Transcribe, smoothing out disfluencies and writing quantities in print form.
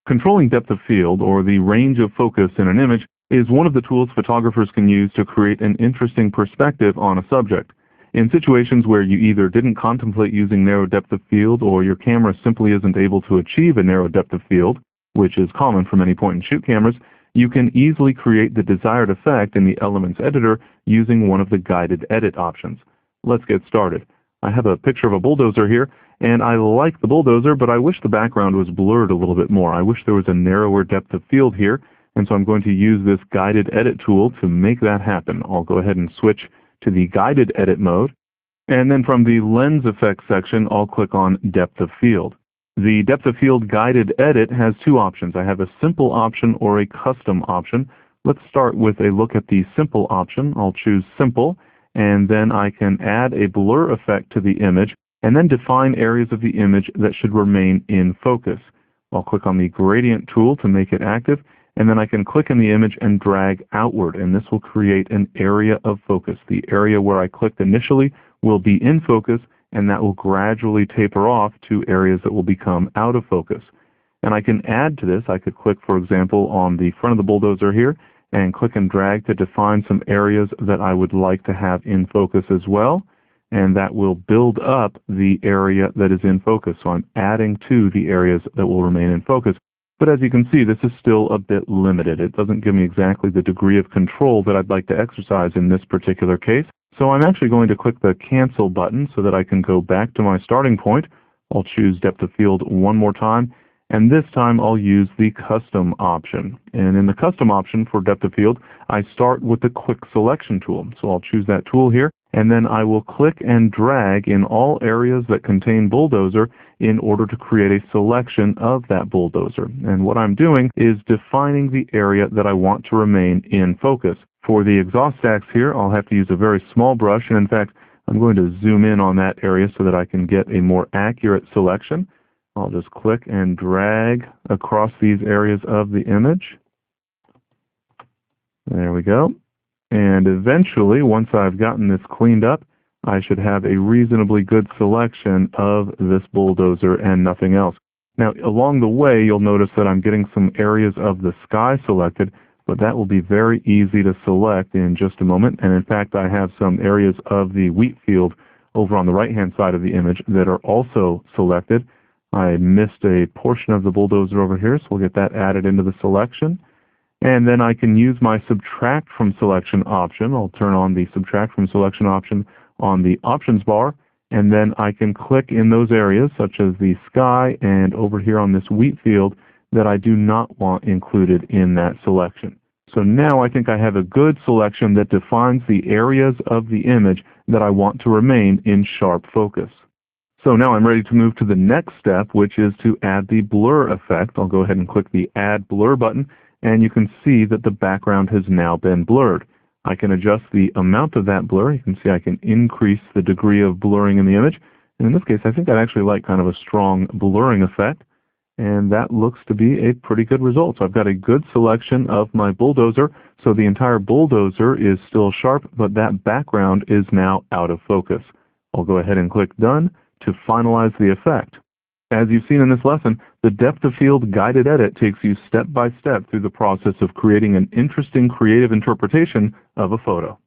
Controlling depth of field, or the range of focus in an image, is one of the tools photographers can use to create an interesting perspective on a subject. In situations where you either didn't contemplate using narrow depth of field or your camera simply isn't able to achieve a narrow depth of field, which is common for many point-and-shoot cameras, you can easily create the desired effect in the Elements editor using one of the guided edit options. Let's get started. I have a picture of a bulldozer here, and I like the bulldozer, but I wish the background was blurred a little bit more. I wish there was a narrower depth of field here, and so I'm going to use this guided edit tool to make that happen. I'll go ahead and switch to the guided edit mode, and then from the lens effects section, I'll click on depth of field. The depth of field guided edit has two options. I have a simple option or a custom option. Let's start with a look at the simple option. I'll choose simple, and then I can add a blur effect to the image and then define areas of the image that should remain in focus. I'll click on the gradient tool to make it active, and then I can click in the image and drag outward, and this will create an area of focus. The area where I clicked initially will be in focus, and that will gradually taper off to areas that will become out of focus. And I can add to this. I could click, for example, on the front of the bulldozer here and click and drag to define some areas that I would like to have in focus as well, and that will build up the area that is in focus. So I'm adding to the areas that will remain in focus. But as you can see, this is still a bit limited. It doesn't give me exactly the degree of control that I'd like to exercise in this particular case. So I'm actually going to click the Cancel button so that I can go back to my starting point. I'll choose depth of field one more time, and this time I'll use the Custom option. And in the Custom option for depth of field, I start with the Quick Selection tool. So I'll choose that tool here, and then I will click and drag in all areas that contain bulldozer in order to create a selection of that bulldozer. And what I'm doing is defining the area that I want to remain in focus. For the exhaust stacks here, I'll have to use a very small brush, and in fact, I'm going to zoom in on that area so that I can get a more accurate selection. I'll just click and drag across these areas of the image. There we go. And eventually, once I've gotten this cleaned up, I should have a reasonably good selection of this bulldozer and nothing else. Now, along the way, you'll notice that I'm getting some areas of the sky selected, but that will be very easy to select in just a moment. And in fact, I have some areas of the wheat field over on the right-hand side of the image that are also selected. I missed a portion of the bulldozer over here, so we'll get that added into the selection. And then I can use my Subtract from Selection option. I'll turn on the Subtract from Selection option on the Options bar, and then I can click in those areas, such as the sky and over here on this wheat field, that I do not want included in that selection. So now I think I have a good selection that defines the areas of the image that I want to remain in sharp focus. So now I'm ready to move to the next step, which is to add the blur effect. I'll go ahead and click the Add Blur button, and you can see that the background has now been blurred. I can adjust the amount of that blur. You can see I can increase the degree of blurring in the image. And in this case, I think I'd actually like kind of a strong blurring effect. And that looks to be a pretty good result. So I've got a good selection of my bulldozer. So the entire bulldozer is still sharp, but that background is now out of focus. I'll go ahead and click Done to finalize the effect. As you've seen in this lesson, the depth of field guided edit takes you step by step through the process of creating an interesting creative interpretation of a photo.